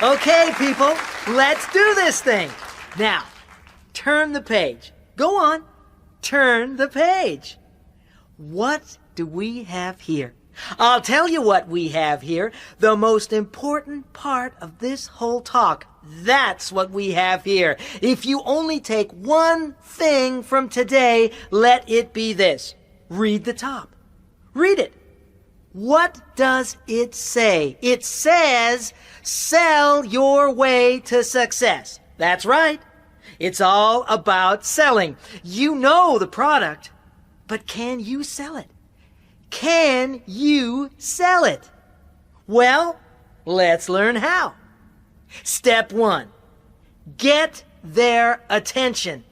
Okay, people, let's do this thing. Now, turn the page. Go on, turn the page. What do we have here? I'll tell you what we have here. The most important part of this whole talk. That's what we have here. If you only take one thing from today, let it be this. Read the top. Read it. What does it say? It says, sell your way to success. That's right. It's all about selling. You know the product, but can you sell it? Can you sell it? Well, let's learn how. Step 1. Get their attention.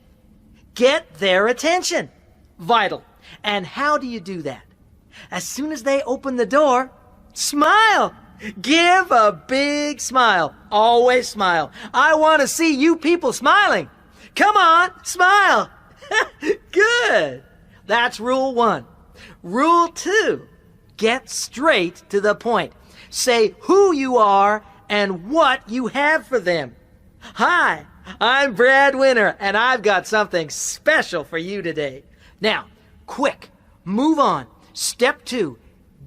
Get their attention. Vital. And how do you do that? As soon as they open the door, smile. Give a big smile. Always smile. I want to see you people smiling. Come on, smile. Good. That's rule 1. Rule 2. Get straight to the point. Say who you are and what you have for them. Hi, I'm Brad Winter, and I've got something special for you today. Now, quick, move on. Step 2,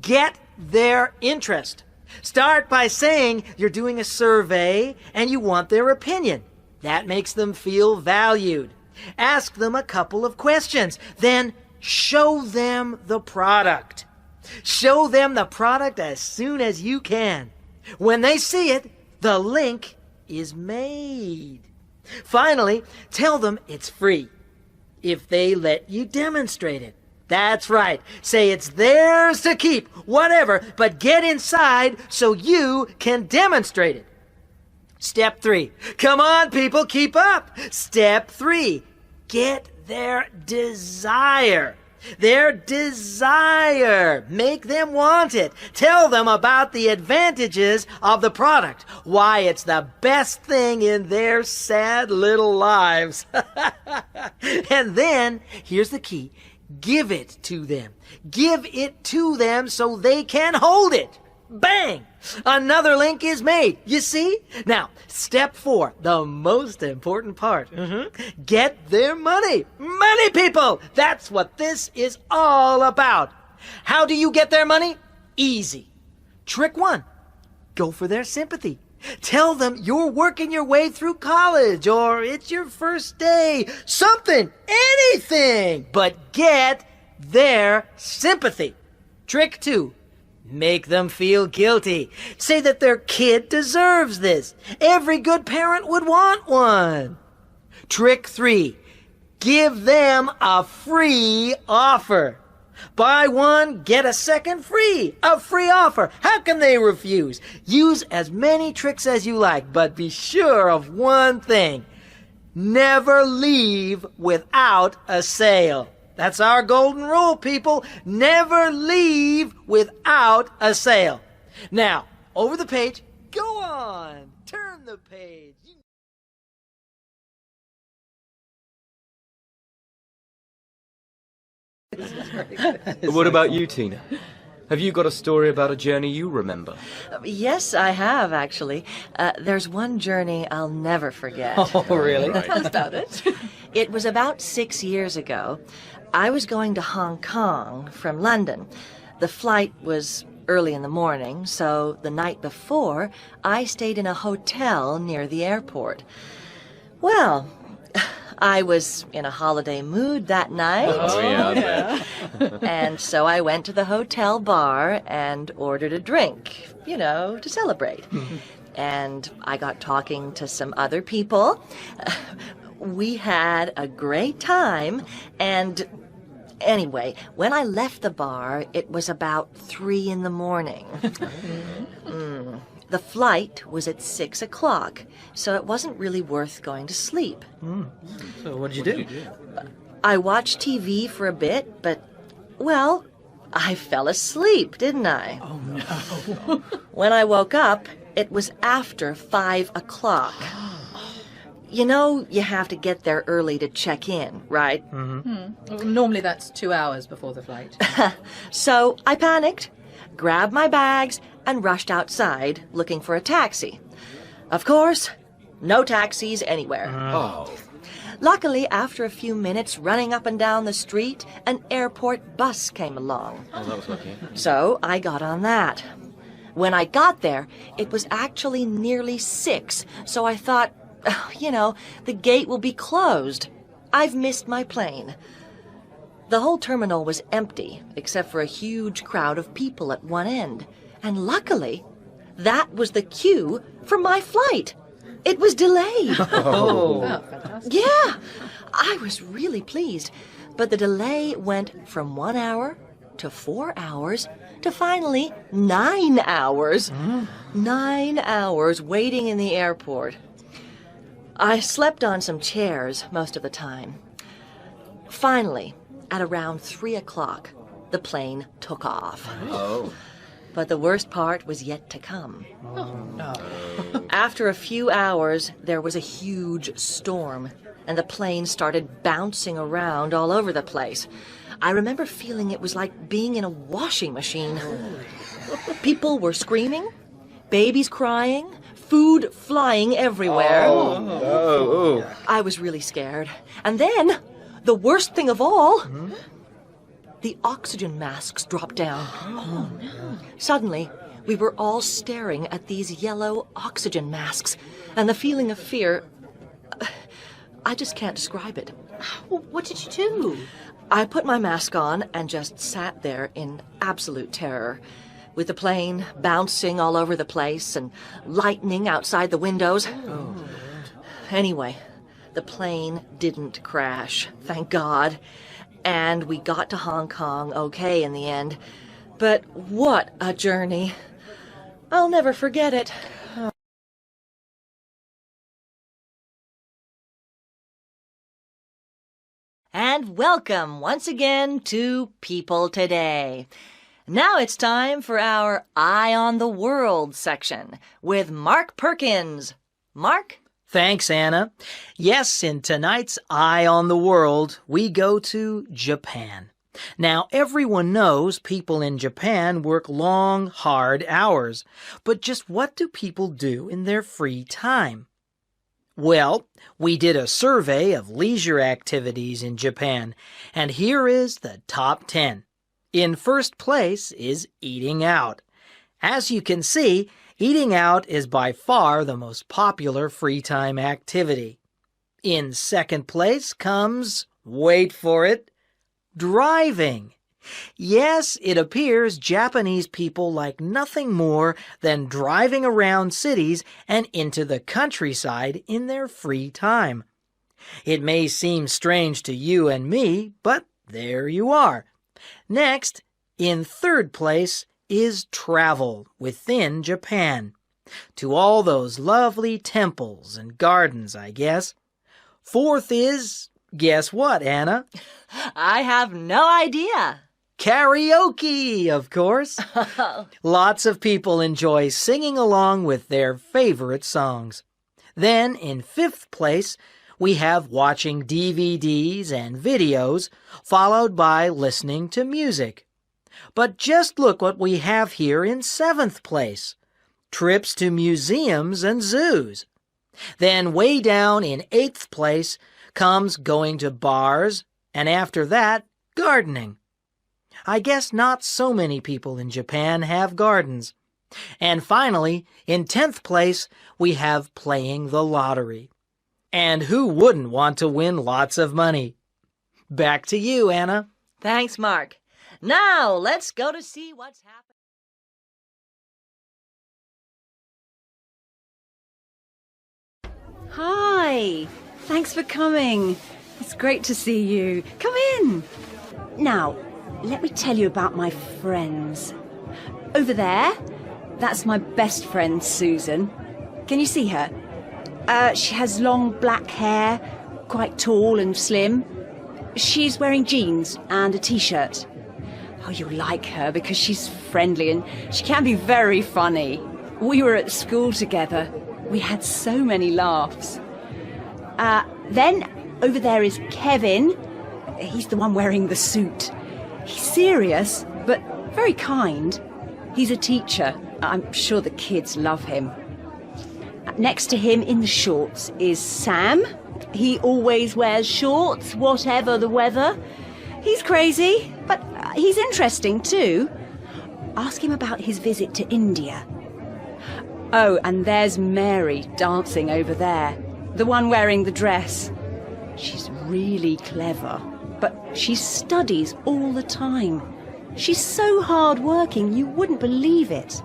get their interest. Start by saying you're doing a survey and you want their opinion. That makes them feel valued. Ask them a couple of questions. Then show them the product. Show them the product as soon as you can. When they see it, the link is made. Finally, tell them it's free if they let you demonstrate it. That's right. Say it's theirs to keep, whatever, but get inside so you can demonstrate it. Step 3. Come on, people, keep up. Step 3. Get their desire. Their desire. Make them want it. Tell them about the advantages of the product. Why it's the best thing in their sad little lives. And then, here's the key. Give it to them. Give it to them so they can hold it. Bang! Another link is made. You see? Now, step 4, the most important part. Get their money. Money, people! That's what this is all about. How do you get their money? Easy. Trick 1. Go for their sympathy. Tell them you're working your way through college, or it's your first day. Something, anything, but get their sympathy. Trick 2. Make them feel guilty. Say that their kid deserves this. Every good parent would want one. Trick 3. Give them a free offer. Buy one, get a second free. A free offer. How can they refuse? Use as many tricks as you like, but be sure of one thing. Never leave without a sale. That's our golden rule, people. Never leave without a sale. Now, over the page. Go on. Turn the page. What about you, Tina? Have you got a story about a journey you remember? Yes, I have, actually. There's one journey I'll never forget. Oh, really? Right. Tell us about it. It was about 6 years ago. I was going to Hong Kong from London. The flight was early in the morning, so the night before, I stayed in a hotel near the airport. Well, I was in a holiday mood that night. Oh, yeah. And so I went to the hotel bar and ordered a drink, to celebrate. And I got talking to some other people. We had a great time, and anyway, when I left the bar, it was about 3 in the morning. The flight was at 6 o'clock, so it wasn't really worth going to sleep. So what did you do? I watched TV for a bit, but, well, I fell asleep, didn't I? Oh, no. When I woke up, it was after 5 o'clock. You have to get there early to check in, right? Well, normally that's 2 hours before the flight. So I panicked, grabbed my bags, and rushed outside looking for a taxi. Of course, no taxis anywhere. Oh. Luckily, after a few minutes running up and down the street, an airport bus came along. Oh, that was lucky. So I got on that. When I got there, it was actually nearly 6, so I thought, the gate will be closed. I've missed my plane. The whole terminal was empty, except for a huge crowd of people at one end. And luckily, that was the queue for my flight. It was delayed. Oh, fantastic. Yeah, I was really pleased. But the delay went from 1 hour to 4 hours to finally 9 hours. 9 hours waiting in the airport. I slept on some chairs most of the time. Finally, at around 3 o'clock, the plane took off. Oh. But the worst part was yet to come. Oh, no. After a few hours, there was a huge storm, and the plane started bouncing around all over the place. I remember feeling it was like being in a washing machine. People were screaming, babies crying, food flying everywhere. Oh. I was really scared. And then, the worst thing of all, the oxygen masks dropped down. Oh, no. Suddenly, we were all staring at these yellow oxygen masks, and the feeling of fear, I just can't describe it. Well, what did you do? I put my mask on and just sat there in absolute terror, with the plane bouncing all over the place and lightning outside the windows. Oh. Anyway, the plane didn't crash, thank God, and we got to Hong Kong okay in the end. But what a journey. I'll never forget it. And welcome once again to People Today. Now it's time for our Eye on the World section with Mark Perkins. Mark? Thanks, Anna. Yes, in tonight's Eye on the World, we go to Japan. Now, everyone knows people in Japan work long, hard hours. But just what do people do in their free time? Well, we did a survey of leisure activities in Japan, and here is the top 10. In first place is eating out. As you can see, eating out is by far the most popular free time activity. In second place comes, wait for it, driving. Yes, it appears Japanese people like nothing more than driving around cities and into the countryside in their free time. It may seem strange to you and me, but there you are. Next, in third place, is travel within Japan. To all those lovely temples and gardens, I guess. Fourth is, guess what, Anna? I have no idea. Karaoke, of course. Lots of people enjoy singing along with their favorite songs. Then, in fifth place, we have watching DVDs and videos, followed by listening to music. But just look what we have here in seventh place. Trips to museums and zoos. Then way down in eighth place comes going to bars, and after that, gardening. I guess not so many people in Japan have gardens. And finally, in 10th place, we have playing the lottery. And who wouldn't want to win lots of money? Back to you, Anna. Thanks, Mark. Now, let's go to see what's happening. Hi. Thanks for coming. It's great to see you. Come in. Now, let me tell you about my friends. Over there, that's my best friend, Susan. Can you see her? She has long black hair, quite tall and slim. She's wearing jeans and a t-shirt. Oh, you'll like her because she's friendly and she can be very funny. We were at school together. We had so many laughs. Then over there is Kevin. He's the one wearing the suit. He's serious, but very kind. He's a teacher. I'm sure the kids love him. Next to him in the shorts is Sam. He always wears shorts, whatever the weather. He's crazy, but he's interesting too. Ask him about his visit to India. Oh, and there's Mary dancing over there, the one wearing the dress. She's really clever, but she studies all the time. She's so hard-working, you wouldn't believe it.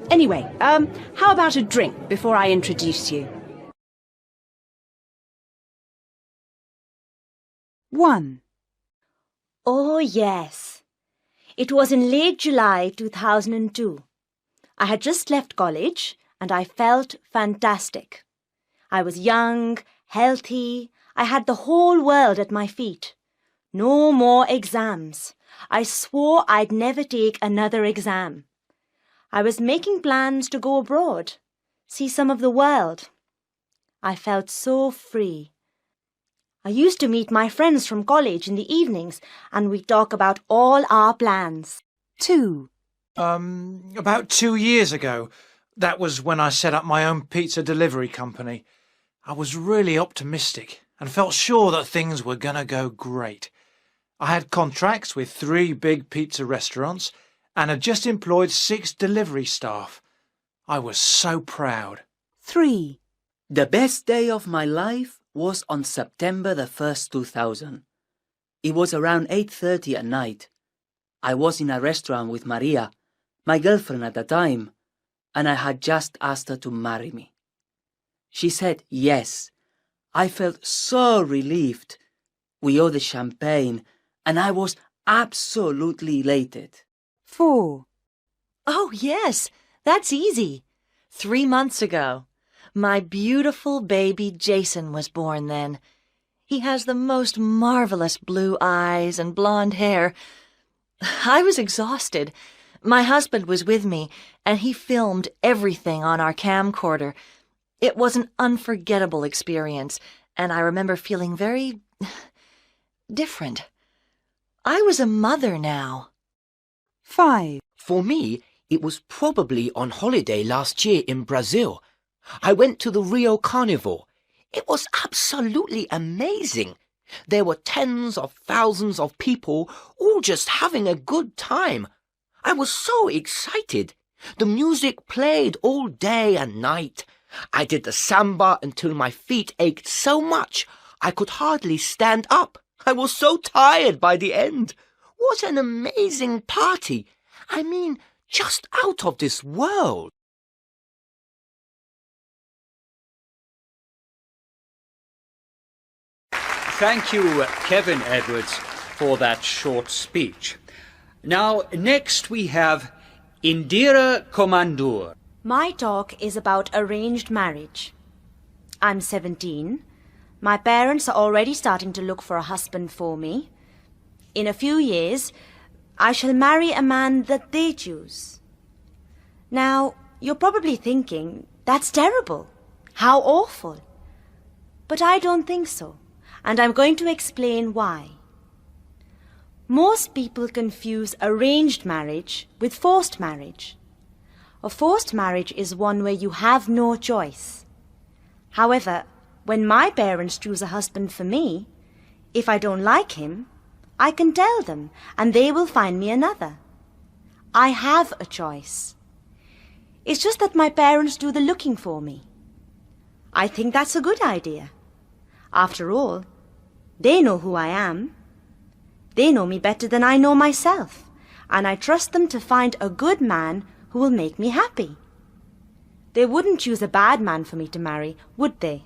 Anyway, how about a drink before I introduce you? 1. Oh, yes. It was in late July 2002. I had just left college and I felt fantastic. I was young, healthy. I had the whole world at my feet. No more exams. I swore I'd never take another exam. I was making plans to go abroad, see some of the world. I felt so free. I used to meet my friends from college in the evenings and we'd talk about all our plans. 2. About 2 years ago. That was when I set up my own pizza delivery company. I was really optimistic and felt sure that things were gonna go great. I had contracts with 3 big pizza restaurants and had just employed 6 delivery staff. I was so proud. 3. The best day of my life was on September the 1st, 2000. It was around 8:30 at night. I was in a restaurant with Maria, my girlfriend at the time, and I had just asked her to marry me. She said yes. I felt so relieved. We ordered champagne, and I was absolutely elated. 4. Oh, yes, that's easy. 3 months ago. My beautiful baby Jason was born then. He has the most marvelous blue eyes and blonde hair. I was exhausted. My husband was with me, and he filmed everything on our camcorder. It was an unforgettable experience, and I remember feeling very different. I was a mother now. 5. For me, it was probably on holiday last year in Brazil. I went to the Rio Carnival. It was absolutely amazing. There were tens of thousands of people all just having a good time. I was so excited. The music played all day and night. I did the samba until my feet ached so much I could hardly stand up. I was so tired by the end. What an amazing party. I mean, just out of this world. Thank you, Kevin Edwards, for that short speech. Now, next we have Indira Komandur. My talk is about arranged marriage. I'm 17. My parents are already starting to look for a husband for me. In a few years, I shall marry a man that they choose. Now, you're probably thinking, that's terrible. How awful. But I don't think so, and I'm going to explain why. Most people confuse arranged marriage with forced marriage. A forced marriage is one where you have no choice. However, when my parents choose a husband for me, if I don't like him, I can tell them and they will find me another. I have a choice. It's just that my parents do the looking for me. I think that's a good idea. After all, they know who I am. They know me better than I know myself, and I trust them to find a good man who will make me happy. They wouldn't choose a bad man for me to marry, would they?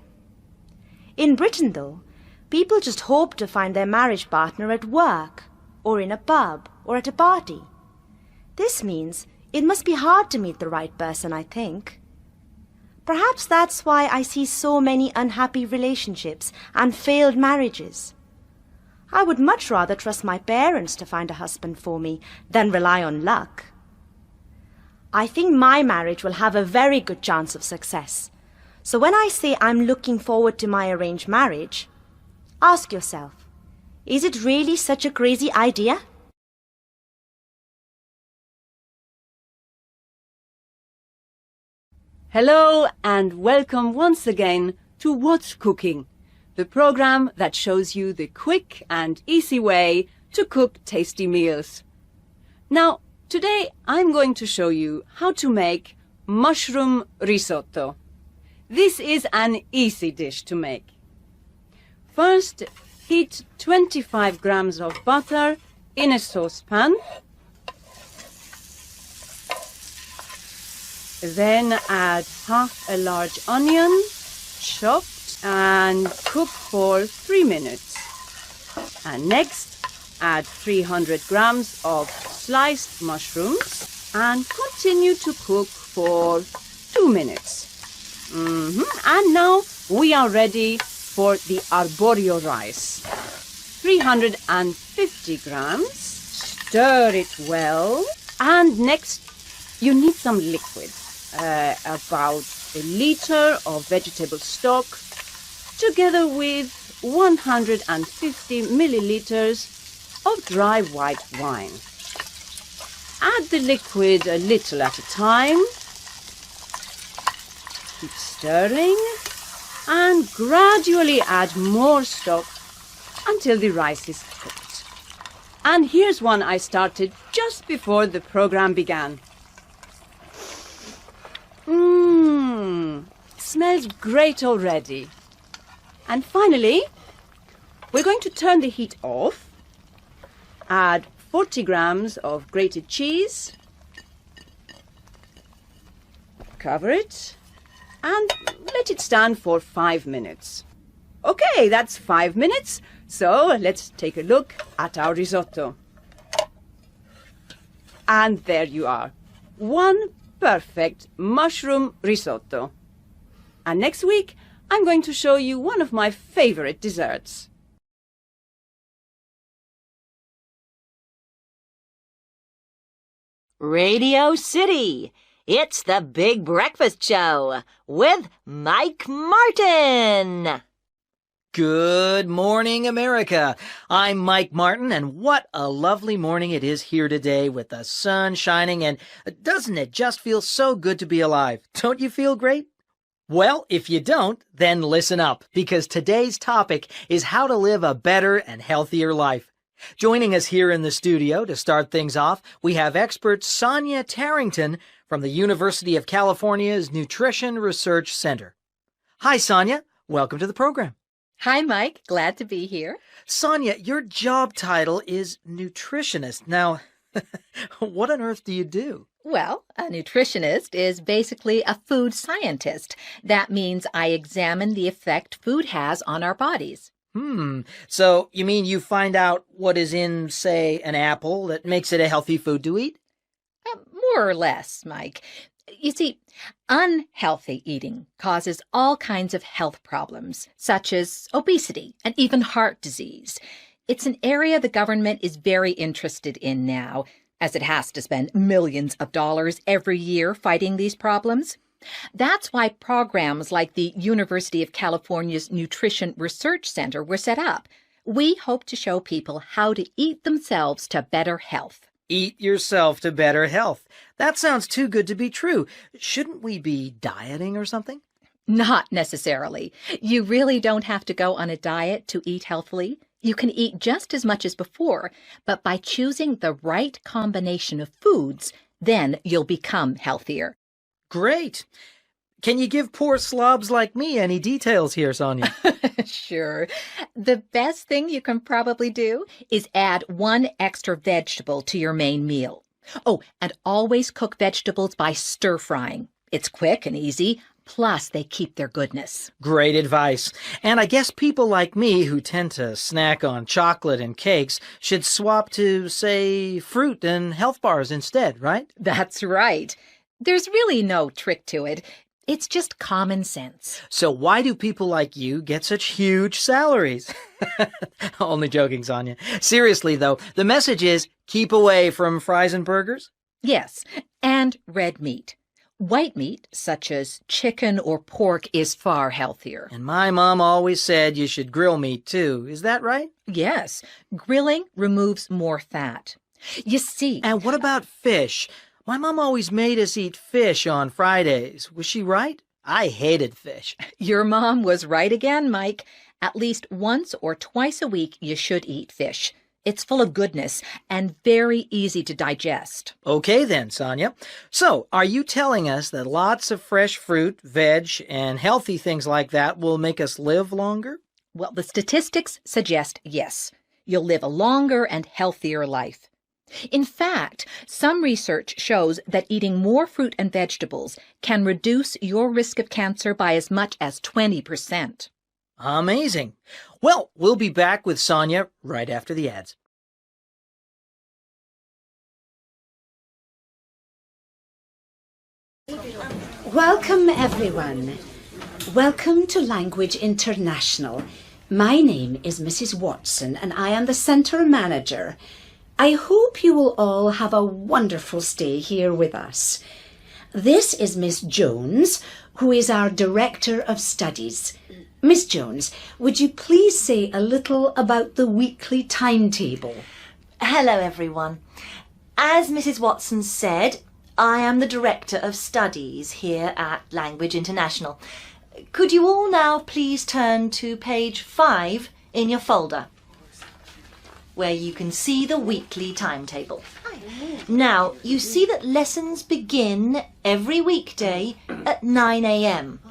In Britain, though, people just hope to find their marriage partner at work, or in a pub, or at a party. This means it must be hard to meet the right person, I think. Perhaps that's why I see so many unhappy relationships and failed marriages. I would much rather trust my parents to find a husband for me than rely on luck. I think my marriage will have a very good chance of success. So when I say I'm looking forward to my arranged marriage, ask yourself, is it really such a crazy idea? Hello and welcome once again to What's Cooking, the program that shows you the quick and easy way to cook tasty meals. Now, today I'm going to show you how to make mushroom risotto. This is an easy dish to make. First, heat 25 grams of butter in a saucepan. Then add half a large onion, chopped, and cook for 3 minutes. And next, add 300 grams of sliced mushrooms and continue to cook for 2 minutes. And now we are ready for the arborio rice. 350 grams. Stir it well. And next, you need some liquid. About a liter of vegetable stock, together with 150 milliliters of dry white wine. Add the liquid a little at a time. Keep stirring and gradually add more stock until the rice is cooked. And here's one I started just before the program began. Smells great already. And finally, we're going to turn the heat off, add 40 grams of grated cheese, cover it, and let it stand for 5 minutes. Okay, that's 5 minutes, so let's take a look at our risotto. And there you are, one perfect mushroom risotto. And next week, I'm going to show you one of my favorite desserts. Radio City. It's the Big Breakfast Show with Mike Martin. Good morning, America. I'm Mike Martin, and what a lovely morning it is here today with the sun shining, and doesn't it just feel so good to be alive? Don't you feel great? Well, if you don't, then listen up, because today's topic is how to live a better and healthier life. Joining us here in the studio to start things off, we have expert Sonia Tarrington from the University of California's Nutrition Research Center. Hi, Sonia. Welcome to the program. Hi, Mike. Glad to be here. Sonia, your job title is nutritionist. Now, what on earth do you do? Well, a nutritionist is basically a food scientist. That means I examine the effect food has on our bodies. So you mean you find out what is in, say, an apple that makes it a healthy food to eat? More or less, Mike. You see, unhealthy eating causes all kinds of health problems, such as obesity and even heart disease. It's an area the government is very interested in now, as it has to spend millions of dollars every year fighting these problems. That's why programs like the University of California's Nutrition Research Center were set up. We hope to show people how to eat themselves to better health. Eat yourself to better health. That sounds too good to be true. Shouldn't we be dieting or something? Not necessarily. You really don't have to go on a diet to eat healthily. You can eat just as much as before, but by choosing the right combination of foods, then you'll become healthier. Great. Can you give poor slobs like me any details here, Sonia? Sure. The best thing you can probably do is add 1 extra vegetable to your main meal. Oh, and always cook vegetables by stir-frying. It's quick and easy, plus they keep their goodness. Great advice. And I guess people like me who tend to snack on chocolate and cakes should swap to, say, fruit and health bars instead, right? That's right. There's really no trick to it. It's just common sense. So why do people like you get such huge salaries? Only joking, Sonia. Seriously, though, the message is keep away from fries and burgers? Yes, and red meat. White meat, such as chicken or pork, is far healthier. And my mom always said you should grill meat, too. Is that right? Yes, grilling removes more fat. You see... And what about fish? My mom always made us eat fish on Fridays. Was she right? I hated fish. Your mom was right again, Mike. At least once or twice a week you should eat fish. It's full of goodness and very easy to digest. Okay then, Sonia. So, are you telling us that lots of fresh fruit, veg, and healthy things like that will make us live longer? Well, the statistics suggest yes. You'll live a longer and healthier life. In fact, some research shows that eating more fruit and vegetables can reduce your risk of cancer by as much as 20%. Amazing. Well, we'll be back with Sonia right after the ads. Welcome, everyone. Welcome to Language International. My name is Mrs. Watson, and I am the Centre Manager. I hope you will all have a wonderful stay here with us. This is Miss Jones, who is our Director of Studies. Miss Jones, would you please say a little about the weekly timetable? Hello, everyone. As Mrs. Watson said, I am the Director of Studies here at Language International. Could you all now please turn to page 5 in your folder, where you can see the weekly timetable. Now, you see that lessons begin every weekday at 9 a.m.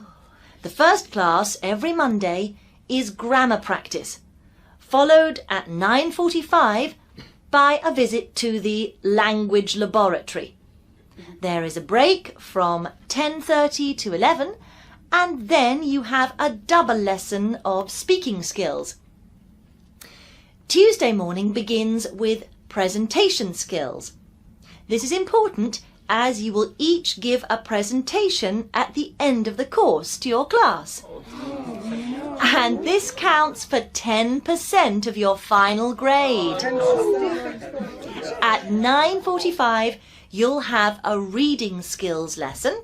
The first class every Monday is grammar practice, followed at 9:45 by a visit to the language laboratory. There is a break from 10:30 to 11, and then you have a double lesson of speaking skills. Tuesday morning begins with presentation skills. This is important as you will each give a presentation at the end of the course to your class. And this counts for 10% of your final grade. At 9:45, you'll have a reading skills lesson,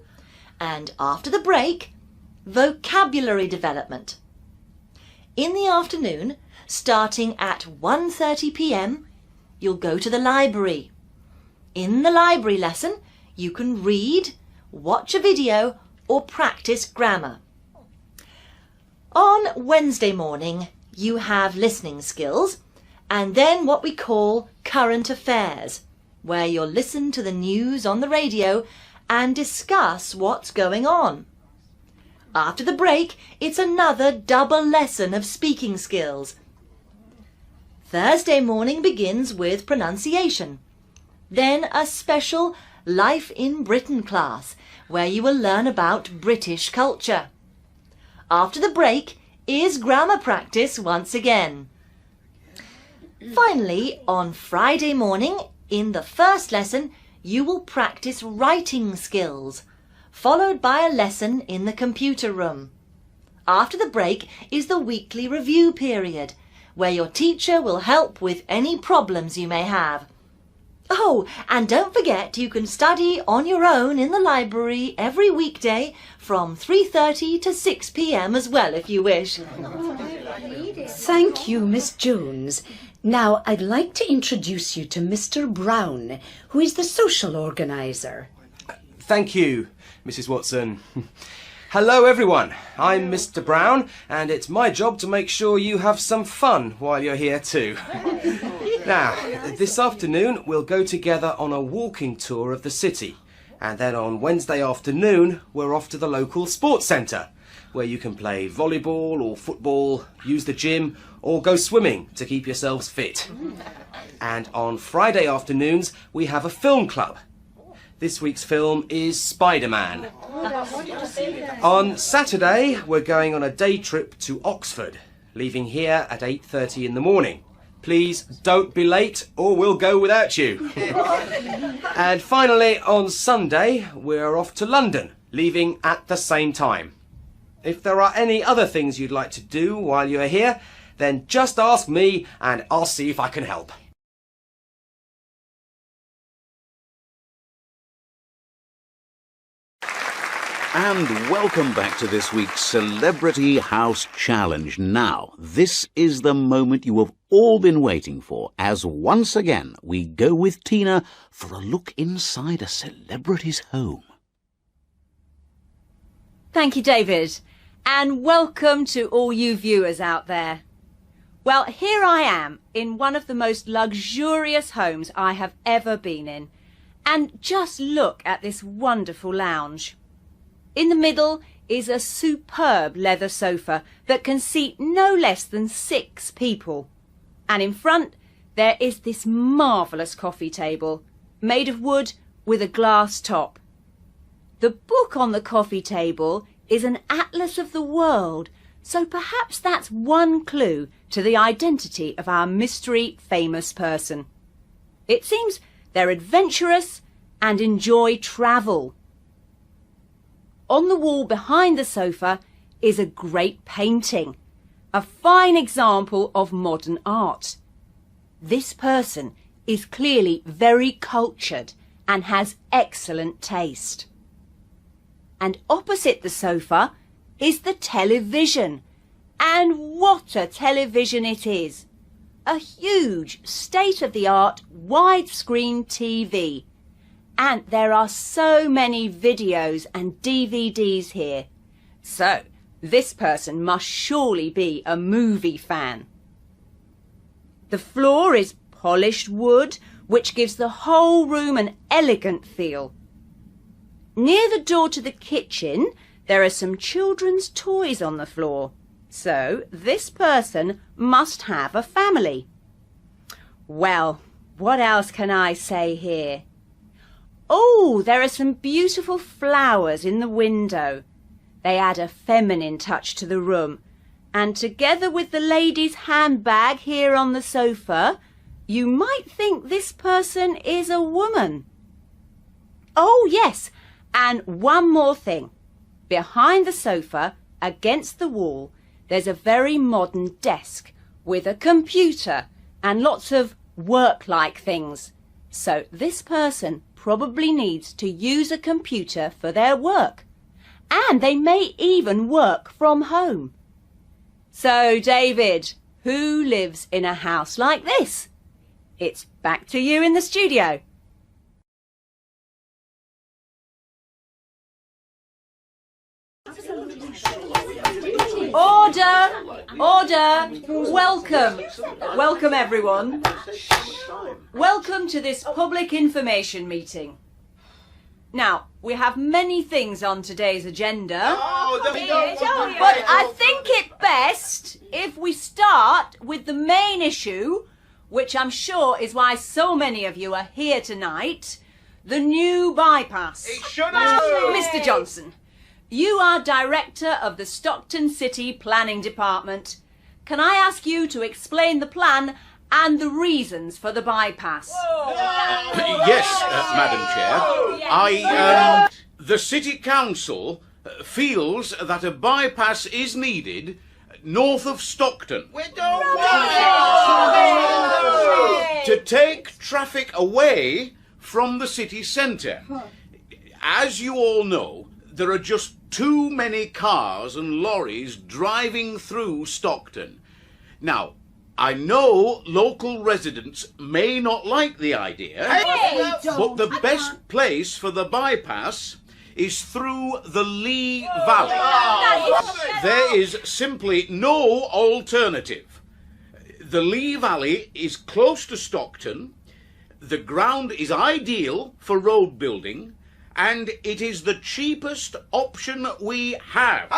and after the break, vocabulary development. In the afternoon, starting at 1:30 p.m, you'll go to the library. In the library lesson, you can read, watch a video, or practice grammar. On Wednesday morning, you have listening skills, and then what we call current affairs, where you'll listen to the news on the radio and discuss what's going on. After the break, it's another double lesson of speaking skills. Thursday morning begins with pronunciation. Then a special Life in Britain class, where you will learn about British culture. After the break is grammar practice once again. Finally, on Friday morning, in the first lesson, you will practice writing skills, followed by a lesson in the computer room. After the break is the weekly review period, where your teacher will help with any problems you may have. Oh, and don't forget you can study on your own in the library every weekday from 3:30 to 6 p.m. as well, if you wish. Thank you, Miss Jones. Now, I'd like to introduce you to Mr. Brown, who is the social organizer. Thank you, Mrs. Watson. Hello, everyone. I'm Mr. Brown, and it's my job to make sure you have some fun while you're here too. Now, this afternoon we'll go together on a walking tour of the city, and then on Wednesday afternoon we're off to the local sports centre, where you can play volleyball or football, use the gym, or go swimming to keep yourselves fit. And on Friday afternoons we have a film club. This week's film is Spider-Man. On Saturday we're going on a day trip to Oxford, leaving here at 8:30 in the morning. Please don't be late or we'll go without you. And finally, on Sunday, we're off to London, leaving at the same time. If there are any other things you'd like to do while you're here, then just ask me and I'll see if I can help. And welcome back to this week's Celebrity House Challenge. Now, this is the moment you have all been waiting for, as once again we go with Tina for a look inside a celebrity's home. Thank you, David. And welcome to all you viewers out there. Well, here I am in one of the most luxurious homes I have ever been in. And just look at this wonderful lounge. In the middle is a superb leather sofa that can seat no less than 6 people. And in front there is this marvellous coffee table, made of wood with a glass top. The book on the coffee table is an atlas of the world, so perhaps that's one clue to the identity of our mystery famous person. It seems they're adventurous and enjoy travel. On the wall behind the sofa is a great painting, a fine example of modern art. This person is clearly very cultured and has excellent taste. And opposite the sofa is the television. And what a television it is! A huge, state-of-the-art, widescreen TV. And there are so many videos and DVDs here. So, this person must surely be a movie fan. The floor is polished wood, which gives the whole room an elegant feel. Near the door to the kitchen, there are some children's toys on the floor. So, this person must have a family. Well, what else can I say here? Oh, there are some beautiful flowers in the window. They add a feminine touch to the room. And together with the lady's handbag here on the sofa, you might think this person is a woman. Oh, yes, and one more thing. Behind the sofa, against the wall, there's a very modern desk with a computer and lots of work-like things. So this person probably needs to use a computer for their work. And they may even work from home. So, David, who lives in a house like this? It's back to you in the studio. Order! Order! Welcome everyone. Welcome to this public information meeting. Now, we have many things on today's agenda, but I think it best if we start with the main issue, which I'm sure is why so many of you are here tonight, the new bypass. Mr. Johnson, you are Director of the Stockton City Planning Department. Can I ask you to explain the plan and the reasons for the bypass? Yes, Madam Chair. The City Council feels that a bypass is needed north of Stockton to take traffic away from the city centre. As you all know, there are just too many cars and lorries driving through Stockton. Now, I know local residents may not like the idea, but the best place for the bypass is through the Lee Valley. There is simply no alternative. The Lee Valley is close to Stockton, the ground is ideal for road building, and it is the cheapest option we have.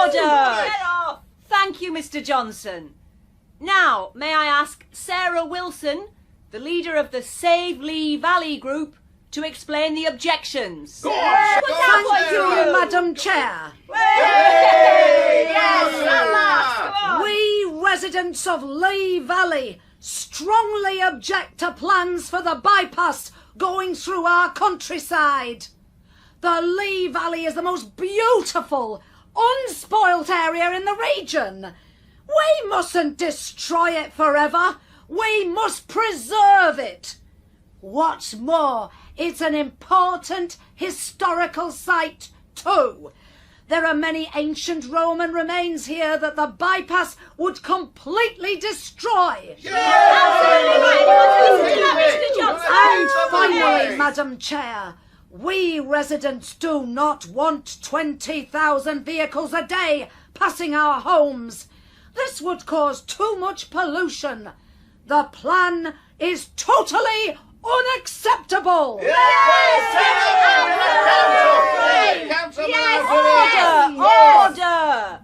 Order! Thank you, Mr. Johnson. Now, may I ask Sarah Wilson, the leader of the Save Lee Valley group, to explain the objections. Thank you, Madam Chair. We residents of Lee Valley strongly object to plans for the bypass going through our countryside. The Lee Valley is the most beautiful, unspoilt area in the region. We mustn't destroy it forever. We must preserve it. What's more, it's an important historical site too. There are many ancient Roman remains here that the bypass would completely destroy. And finally, Madam Chair, we residents do not want 20,000 vehicles a day passing our homes. This would cause too much pollution. The plan is totally unacceptable. Order!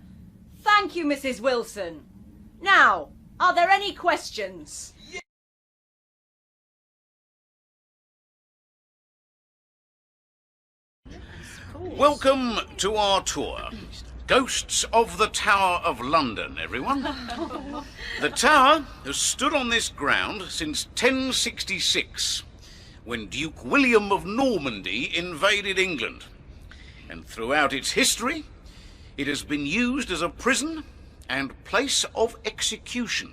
Thank you, Mrs. Wilson. Now, are there any questions? Welcome to our tour. Ghosts of the Tower of London, everyone. The tower has stood on this ground since 1066, when Duke William of Normandy invaded England. And throughout its history, it has been used as a prison and place of execution,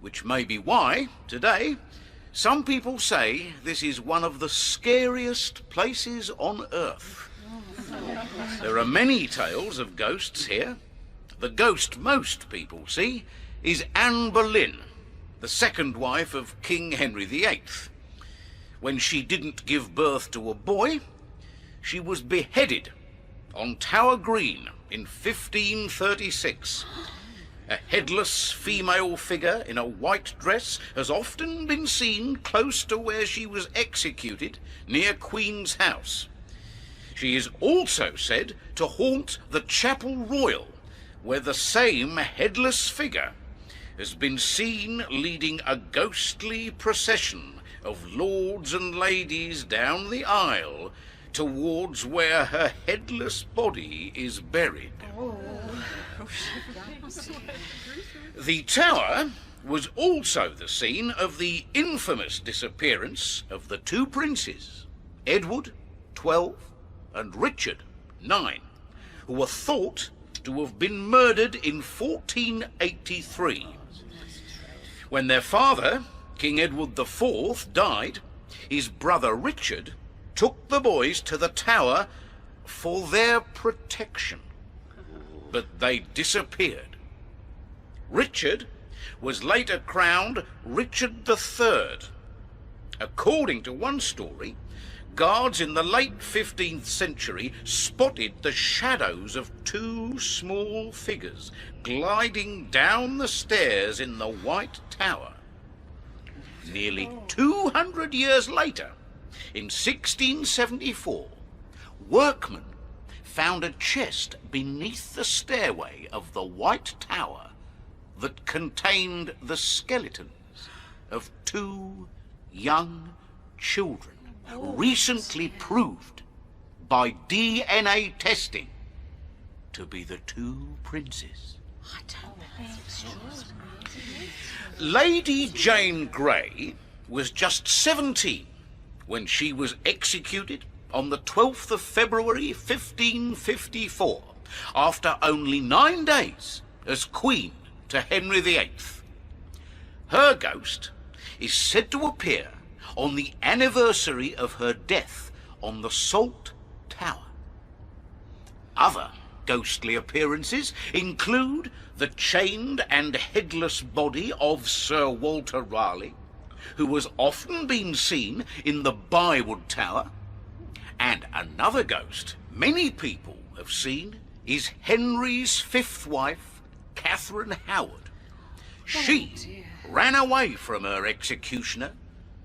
which may be why, today, some people say this is one of the scariest places on earth. There are many tales of ghosts here. The ghost most people see is Anne Boleyn, the second wife of King Henry VIII. When she didn't give birth to a boy, she was beheaded on Tower Green in 1536. A headless female figure in a white dress has often been seen close to where she was executed, near Queen's House. She is also said to haunt the Chapel Royal, where the same headless figure has been seen leading a ghostly procession of lords and ladies down the aisle towards where her headless body is buried. The tower was also the scene of the infamous disappearance of the two princes, Edward, 12, and Richard, 9, who were thought to have been murdered in 1483. When their father, King Edward IV, died, his brother Richard took the boys to the tower for their protection, but they disappeared. Richard was later crowned Richard III. According to one story, guards in the late 15th century spotted the shadows of two small figures gliding down the stairs in the White Tower. Nearly 200 years later, in 1674, workmen found a chest beneath the stairway of the White Tower that contained the skeletons of two young children, recently proved by DNA testing to be the two princes. I don't believe it's true. Lady Jane Grey was just 17 when she was executed on the 12th of February 1554, after only 9 days as Queen to Henry VIII. Her ghost is said to appear on the anniversary of her death on the Salt Tower. Other ghostly appearances include the chained and headless body of Sir Walter Raleigh, who has often been seen in the Bywood Tower, and another ghost many people have seen is Henry's fifth wife, Catherine Howard. She ran away from her executioner,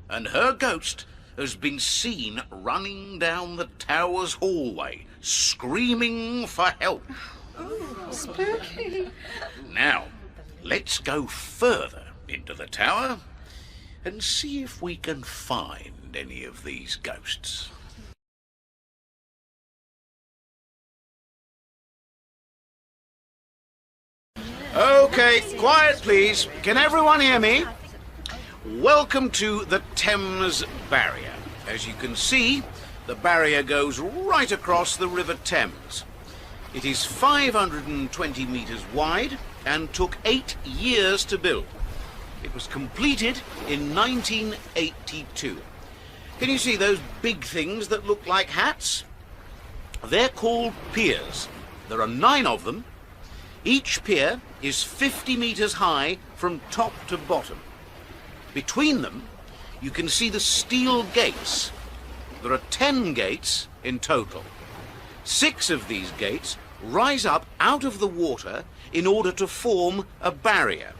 and her ghost has been seen running down the tower's hallway, screaming for help. Oh, spooky. Now, let's go further into the tower and see if we can find any of these ghosts. Okay, quiet please. Can everyone hear me? Welcome to the Thames Barrier. As you can see, the barrier goes right across the River Thames. It is 520 metres wide and took 8 years to build. It was completed in 1982 Can you see those big things that look like hats? They're called piers. There are 9 of them. Each pier is 50 metres high from top to bottom. Between them, you can see the steel gates. There are 10 gates in total. 6 of these gates rise up out of the water in order to form a barrier.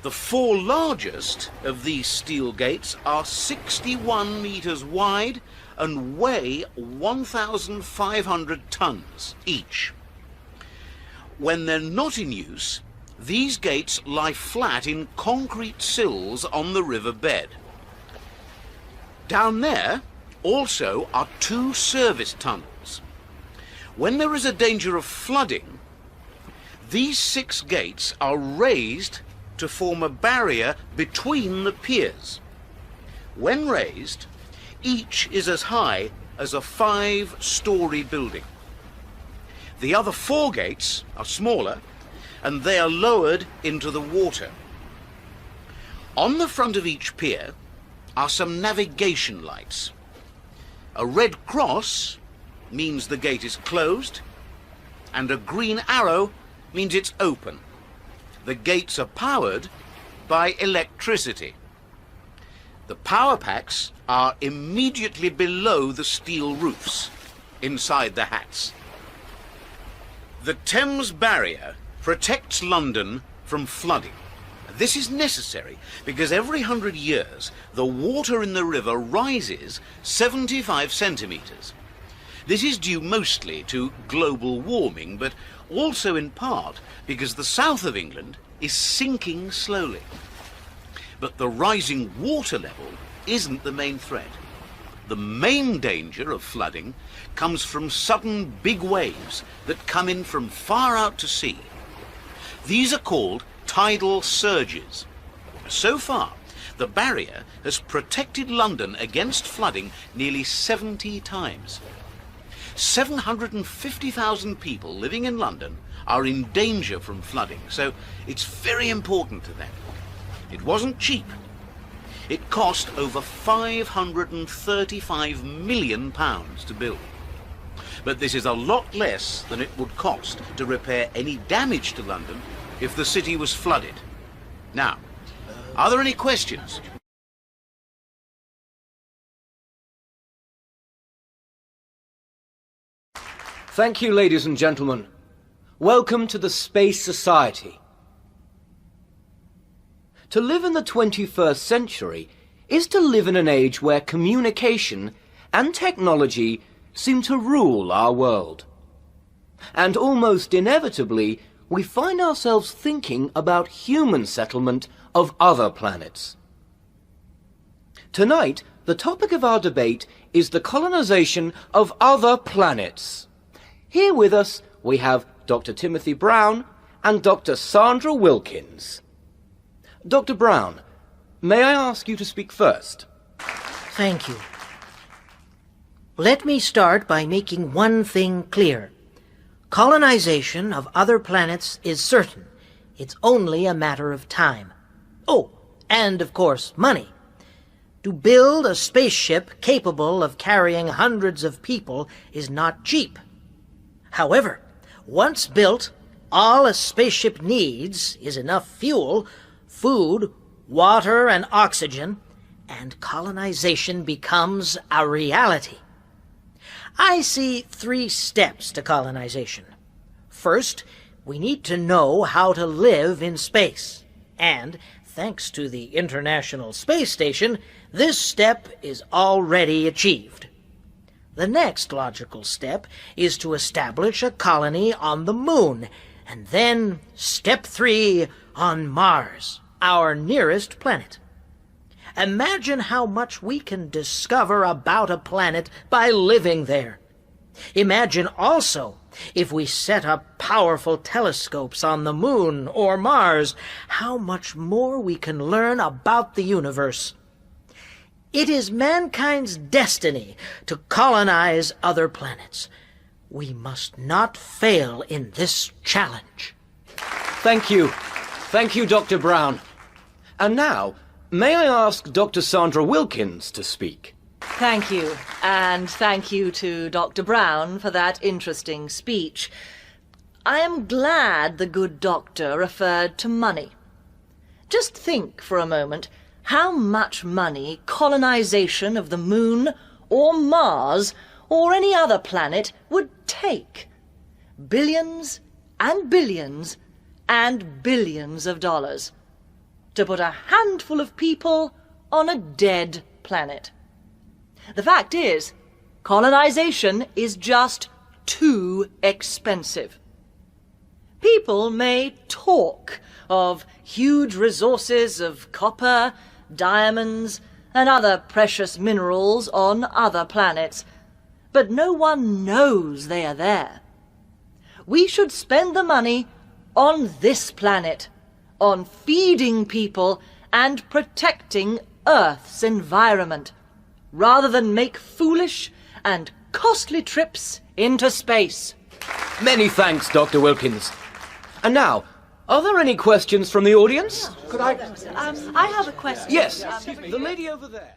The 4 largest of these steel gates are 61 metres wide and weigh 1,500 tons each. When they're not in use, these gates lie flat in concrete sills on the river bed. Down there also are 2 service tunnels. When there is a danger of flooding, these 6 gates are raised to form a barrier between the piers. When raised, each is as high as a 5-storey building. The other 4 gates are smaller, and they are lowered into the water. On the front of each pier are some navigation lights. A red cross means the gate is closed, and a green arrow means it's open. The gates are powered by electricity. The power packs are immediately below the steel roofs, inside the hats. The Thames Barrier protects London from flooding. This is necessary because every 100 years the water in the river rises 75 centimetres. This is due mostly to global warming, but also in part because the south of England is sinking slowly. But the rising water level isn't the main threat. The main danger of flooding comes from sudden big waves that come in from far out to sea. These are called tidal surges. So far, the barrier has protected London against flooding nearly 70 times. 750,000 people living in London are in danger from flooding, so it's very important to them. It wasn't cheap. It cost over £535 million to build. But this is a lot less than it would cost to repair any damage to London if the city was flooded. Now, are there any questions? Thank you, ladies and gentlemen. Welcome to the Space Society. To live in the 21st century is to live in an age where communication and technology seem to rule our world. And almost inevitably, we find ourselves thinking about human settlement of other planets. Tonight, the topic of our debate is the colonization of other planets. Here with us, we have Dr. Timothy Brown and Dr. Sandra Wilkins. Dr. Brown, may I ask you to speak first? Thank you. Let me start by making one thing clear. Colonization of other planets is certain. It's only a matter of time. Oh, and of course, money. To build a spaceship capable of carrying hundreds of people is not cheap. However, once built, all a spaceship needs is enough fuel, food, water, and oxygen, and colonization becomes a reality. I see 3 steps to colonization. First, we need to know how to live in space. And, thanks to the International Space Station, this step is already achieved. The next logical step is to establish a colony on the Moon, and then step 3 on Mars, our nearest planet. Imagine how much we can discover about a planet by living there. Imagine also, if we set up powerful telescopes on the Moon or Mars, how much more we can learn about the universe. It is mankind's destiny to colonize other planets. We must not fail in this challenge. Thank you. Thank you, Dr. Brown. And now, may I ask Dr. Sandra Wilkins to speak? Thank you. And thank you to Dr. Brown for that interesting speech. I am glad the good doctor referred to money. Just think for a moment how much money colonization of the moon or Mars or any other planet would take. Billions and billions and billions of dollars to put a handful of people on a dead planet. The fact is, colonization is just too expensive. People may talk of huge resources of copper, diamonds, and other precious minerals on other planets, but no one knows they are there. We should spend the money on this planet, on feeding people and protecting Earth's environment, rather than make foolish and costly trips into space. Many thanks, Dr. Wilkins. And now, are there any questions from the audience? I have a question. Yes, the lady over there.